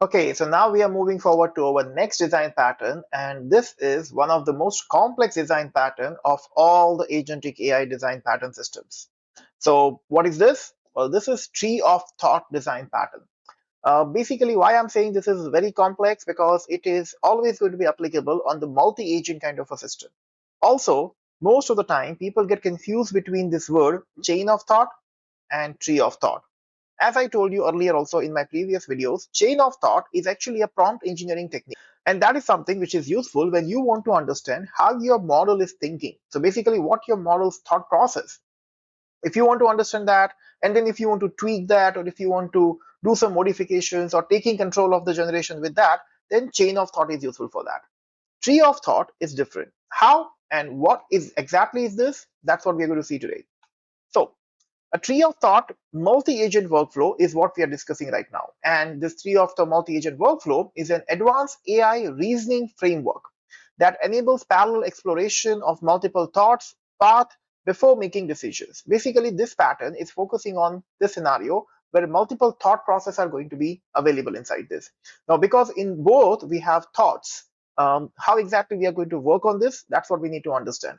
Okay, so now we are moving forward to our next design pattern, and this is one of the most complex design pattern of all the agentic AI design pattern systems. So what is this? Well, this is tree of thought design pattern. Basically, why I'm saying this is very complex, because it is always going to be applicable on the multi-agent kind of a system. Also, most of the time, people get confused between this word chain of thought and tree of thought. As I told you earlier also in my previous videos, chain of thought is actually a prompt engineering technique. And that is something which is useful when you want to understand how your model is thinking. So basically what your model's thought process. If you want to understand that, and then if you want to tweak that, or if you want to do some modifications or taking control of the generation with that, then chain of thought is useful for that. Tree of thought is different. How and what is exactly is this? That's what we're going to see today. So a tree of thought multi-agent workflow is what we are discussing right now. And this tree of thought multi-agent workflow is an advanced AI reasoning framework that enables parallel exploration of multiple thoughts, paths before making decisions. Basically, this pattern is focusing on this scenario where multiple thought processes are going to be available inside this. Now, because in both we have thoughts, how exactly we are going to work on this, that's what we need to understand.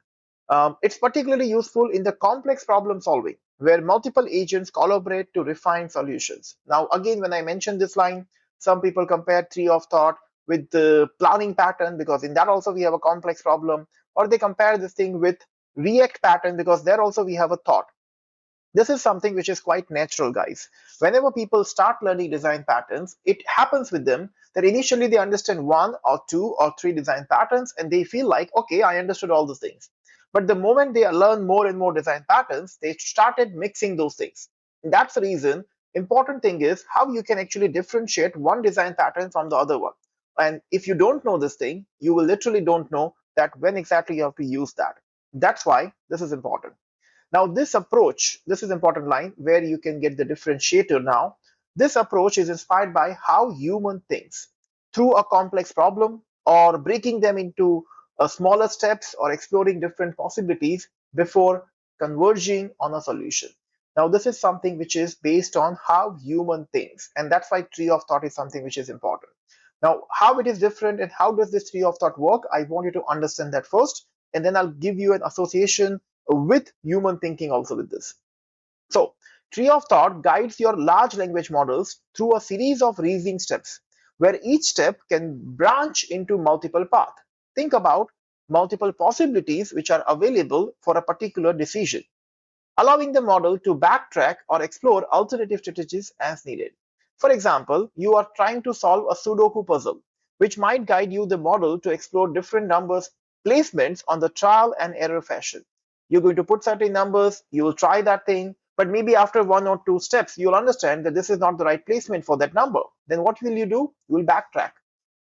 It's particularly useful in the complex problem solving, where multiple agents collaborate to refine solutions. Now, again, when I mentioned this line, some people compare tree of thought with the planning pattern, because in that also we have a complex problem, or they compare this thing with react pattern, because there also we have a thought. This is something which is quite natural, guys. Whenever people start learning design patterns, it happens with them that initially they understand one or two or three design patterns and they feel like, okay, I understood all those things. But the moment they learn more and more design patterns, they started mixing those things. And that's the reason. Important thing is how you can actually differentiate one design pattern from the other one. And if you don't know this thing, you will literally don't know that when exactly you have to use that. That's why this is important. Now, this approach, this is important line where you can get the differentiator now. This approach is inspired by how human thinks through a complex problem, or breaking them into smaller steps, or exploring different possibilities before converging on a solution. Now, this is something which is based on how human thinks, and that's why tree of thought is something which is important. Now, how it is different and how does this tree of thought work, I want you to understand that first, and then I'll give you an association with human thinking also with this. So, tree of thought guides your large language models through a series of reasoning steps, where each step can branch into multiple paths. Think about multiple possibilities which are available for a particular decision, allowing the model to backtrack or explore alternative strategies as needed. For example, you are trying to solve a Sudoku puzzle, which might guide you the model to explore different numbers placements on the trial and error fashion. You're going to put certain numbers, you will try that thing, but maybe after one or two steps, you'll understand that this is not the right placement for that number. Then what will you do? You will backtrack.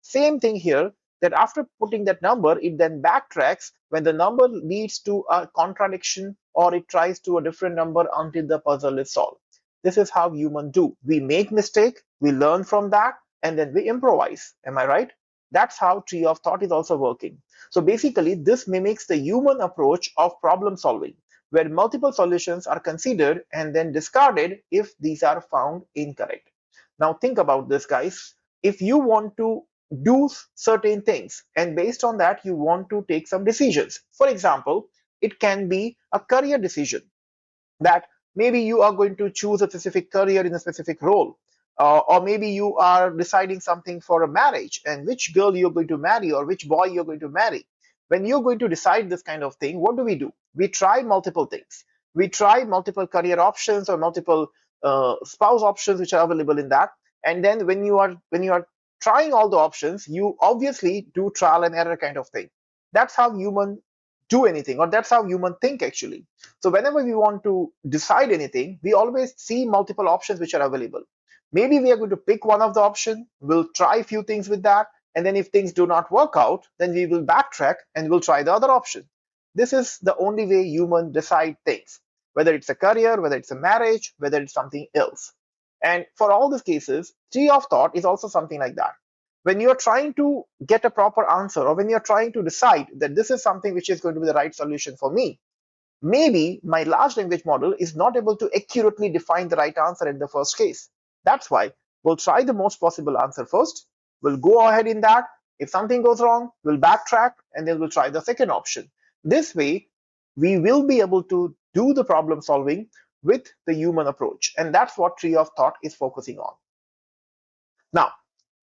Same thing here, that after putting that number, it then backtracks when the number leads to a contradiction, or it tries to a different number until the puzzle is solved. This is how humans do. We make mistake, we learn from that, and then we improvise. Am I right? That's how tree of thought is also working. So basically, this mimics the human approach of problem solving, where multiple solutions are considered and then discarded if these are found incorrect. Now think about this, guys. If you want to do certain things, and based on that you want to take some decisions, for example, it can be a career decision, that maybe you are going to choose a specific career in a specific role, or maybe you are deciding something for a marriage and which girl you're going to marry or which boy you're going to marry. When you're going to decide this kind of thing, what do? We try multiple things. We try multiple career options or multiple spouse options which are available in that. And then when you are trying all the options, you obviously do trial and error kind of thing. That's how human do anything, or that's how human think actually. So whenever we want to decide anything, we always see multiple options which are available. Maybe we are going to pick one of the option, we'll try a few things with that, and then if things do not work out, then we will backtrack and we'll try the other option. This is the only way human decide things, whether it's a career, whether it's a marriage, whether it's something else. And for all these cases, tree of thought is also something like that. When you're trying to get a proper answer, or when you're trying to decide that this is something which is going to be the right solution for me, maybe my large language model is not able to accurately define the right answer in the first case. That's why We'll try the most possible answer first. We'll go ahead in that. If something goes wrong, we'll backtrack and then we'll try the second option. This way, we will be able to do the problem solving with the human approach. And that's what tree of thought is focusing on. Now,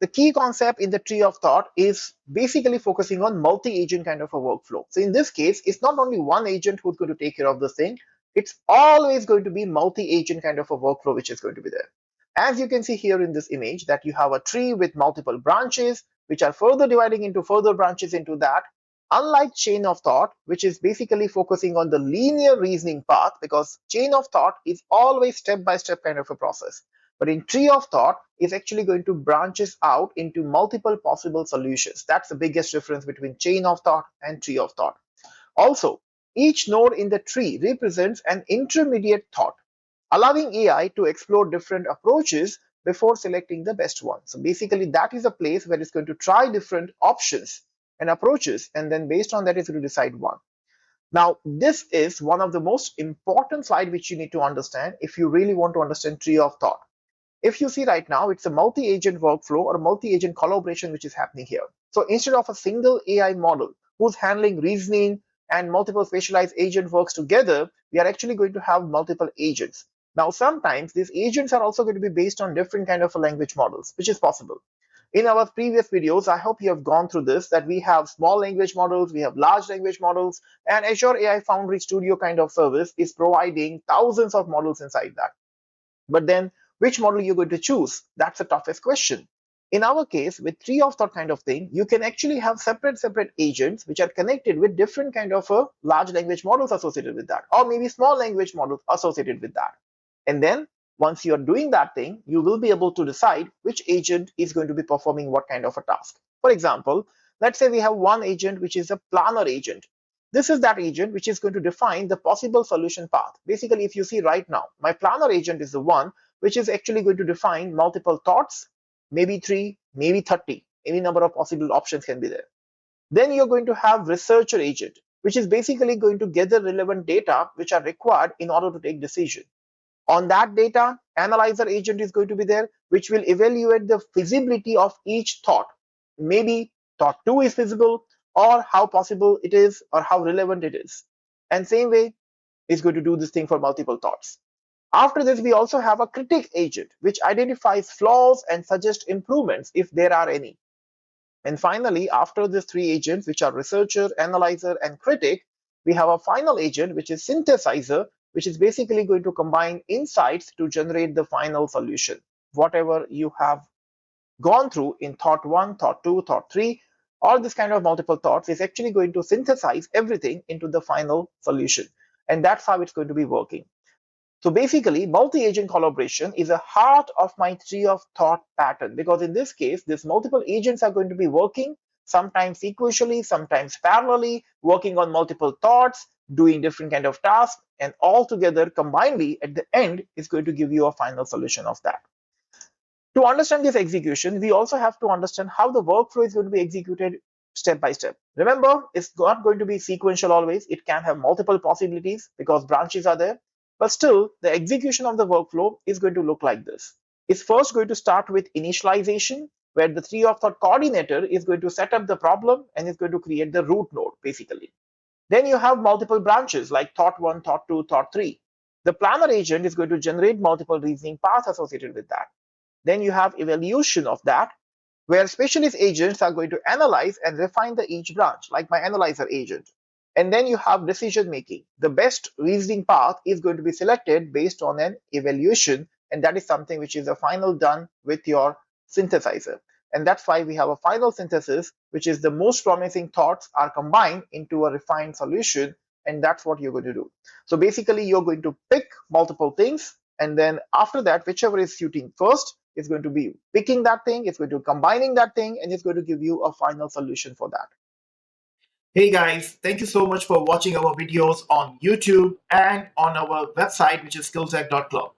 the key concept in the tree of thought is basically focusing on multi-agent kind of a workflow. So in this case, it's not only one agent who's going to take care of this thing, it's always going to be multi-agent kind of a workflow which is going to be there. As you can see here in this image, that you have a tree with multiple branches, which are further dividing into further branches into that. Unlike chain of thought, which is basically focusing on the linear reasoning path, because chain of thought is always step-by-step kind of a process. But in tree of thought is actually going to branches out into multiple possible solutions. That's the biggest difference between chain of thought and tree of thought. Also, each node in the tree represents an intermediate thought, allowing AI to explore different approaches before selecting the best one. So basically, that is a place where it's going to try different options and approaches, and then based on that, it's going to decide one. Now, this is one of the most important slides which you need to understand if you really want to understand tree of thought. If you see right now, it's a multi-agent workflow or a multi-agent collaboration which is happening here. So instead of a single AI model who's handling reasoning and multiple specialized agent works together, we are actually going to have multiple agents. Now, sometimes these agents are also going to be based on different kind of language models, which is possible. In our previous videos, I hope you have gone through this, that we have small language models, we have large language models, and Azure AI Foundry Studio kind of service is providing thousands of models inside that. But then which model you're going to choose? That's the toughest question. In our case, with tree of thought kind of thing, you can actually have separate agents which are connected with different kind of large language models associated with that, or maybe small language models associated with that. And then once you're doing that thing, you will be able to decide which agent is going to be performing what kind of a task. For example, let's say we have one agent which is a planner agent. This is that agent which is going to define the possible solution path. Basically, if you see right now, my planner agent is the one which is actually going to define multiple thoughts, maybe 3, maybe 30, any number of possible options can be there. Then you're going to have researcher agent, which is basically going to gather relevant data which are required in order to take decision. On that data, analyzer agent is going to be there, which will evaluate the feasibility of each thought. Maybe thought 2 is feasible, or how possible it is, or how relevant it is. And same way, is going to do this thing for multiple thoughts. After this, we also have a critic agent, which identifies flaws and suggests improvements if there are any. And finally, after these three agents, which are researcher, analyzer, and critic, we have a final agent, which is synthesizer, which is basically going to combine insights to generate the final solution. Whatever you have gone through in thought 1, thought 2, thought 3, all this kind of multiple thoughts is actually going to synthesize everything into the final solution. And that's how it's going to be working. So basically, multi-agent collaboration is a heart of my tree of thought pattern, because in this case, these multiple agents are going to be working sometimes sequentially, sometimes parallelly, working on multiple thoughts, doing different kind of tasks, and all together combinedly at the end is going to give you a final solution of that. To understand this execution, we also have to understand how the workflow is going to be executed step by step. Remember, it's not going to be sequential always. It can have multiple possibilities because branches are there. But still, the execution of the workflow is going to look like this. It's first going to start with initialization, where the tree of thought coordinator is going to set up the problem and is going to create the root node, basically. Then you have multiple branches like thought 1, thought 2, thought 3. The planner agent is going to generate multiple reasoning paths associated with that. Then you have evaluation of that, where specialist agents are going to analyze and refine the each branch, like my analyzer agent. And then you have decision making. The best reasoning path is going to be selected based on an evaluation, and that is something which is a final done with your synthesizer. And that's why we have a final synthesis, which is the most promising thoughts are combined into a refined solution, and that's what you're going to do. So basically, you're going to pick multiple things, and then after that, whichever is suiting first, it's going to be picking that thing, it's going to combining that thing, and it's going to give you a final solution for that. Hey guys, thank you so much for watching our videos on YouTube and on our website, which is skillsec.club.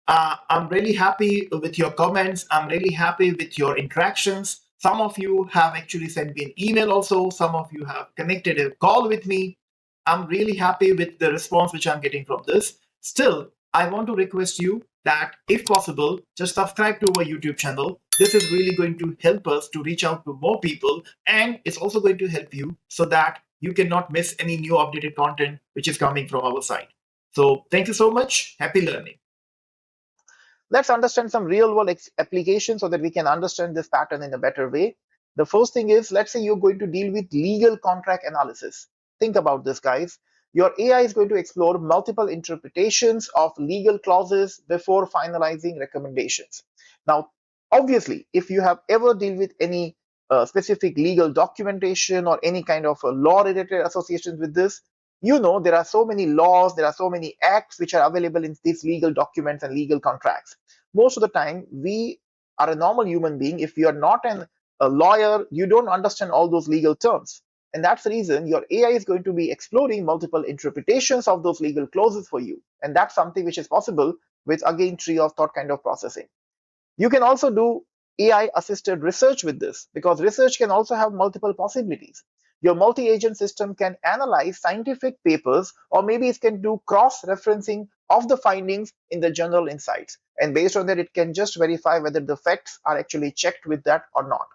I'm really happy with your comments. I'm really happy with your interactions. Some of you have actually sent me an email also. Some of you have connected a call with me. I'm really happy with the response which I'm getting from this. Still, I want to request you that if possible, just subscribe to our YouTube channel. This is really going to help us to reach out to more people, and it's also going to help you so that you cannot miss any new updated content which is coming from our side. So thank you so much. Happy learning. Let's understand some real world applications so that we can understand this pattern in a better way. The first thing is, let's say you're going to deal with legal contract analysis. Think about this, guys. Your AI is going to explore multiple interpretations of legal clauses before finalizing recommendations. Now, obviously, if you have ever dealt with any specific legal documentation or any kind of law related associations with this, you know there are so many laws, there are so many acts which are available in these legal documents and legal contracts. Most of the time, we are a normal human being. If you are not a lawyer, you don't understand all those legal terms. And that's the reason your AI is going to be exploring multiple interpretations of those legal clauses for you. And that's something which is possible with, again, tree of thought kind of processing. You can also do AI assisted research with this, because research can also have multiple possibilities. Your multi-agent system can analyze scientific papers, or maybe it can do cross-referencing of the findings in the journal insights. And based on that, it can just verify whether the facts are actually checked with that or not.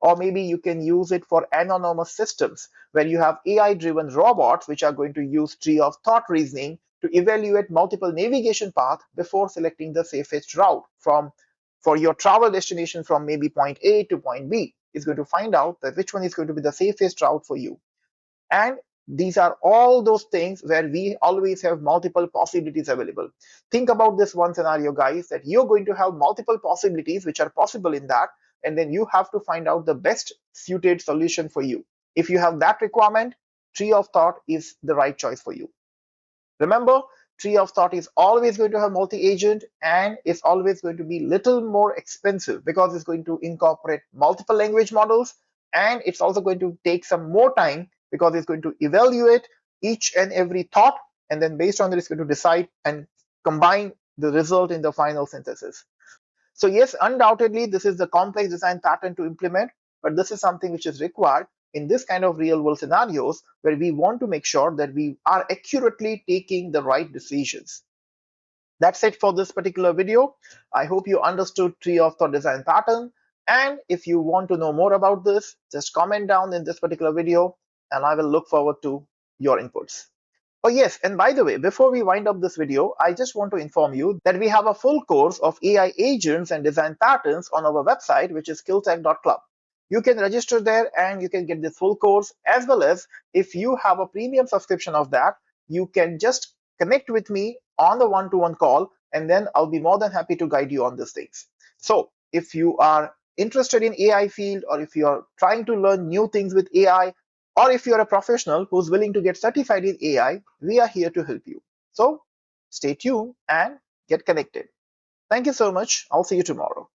Or maybe you can use it for autonomous systems where you have AI driven robots which are going to use tree of thought reasoning to evaluate multiple navigation paths before selecting the safest route for your travel destination from maybe point A to point B. Is going to find out that which one is going to be the safest route for you. And these are all those things where we always have multiple possibilities available. Think about this one scenario, guys, that you're going to have multiple possibilities which are possible in that, and then you have to find out the best suited solution for you. If you have that requirement, tree of thought is the right choice for you. Remember, tree of thought is always going to have multi-agent, and it's always going to be little more expensive because it's going to incorporate multiple language models, and it's also going to take some more time because it's going to evaluate each and every thought, and then based on that, it's going to decide and combine the result in the final synthesis. So yes, undoubtedly, this is the complex design pattern to implement, but this is something which is required in this kind of real world scenarios where we want to make sure that we are accurately taking the right decisions. That's it for this particular video. I hope you understood tree of thought design pattern. And if you want to know more about this, just comment down in this particular video and I will look forward to your inputs. Oh yes, and by the way, before we wind up this video, I just want to inform you that we have a full course of AI agents and design patterns on our website, which is skilltech.club. You can register there and you can get this full course, as well as if you have a premium subscription of that, you can just connect with me on the one-to-one call, and then I'll be more than happy to guide you on these things. So if you are interested in AI field, or if you are trying to learn new things with AI, or if you're a professional who's willing to get certified in AI, we are here to help you. So stay tuned and get connected. Thank you so much. I'll see you tomorrow.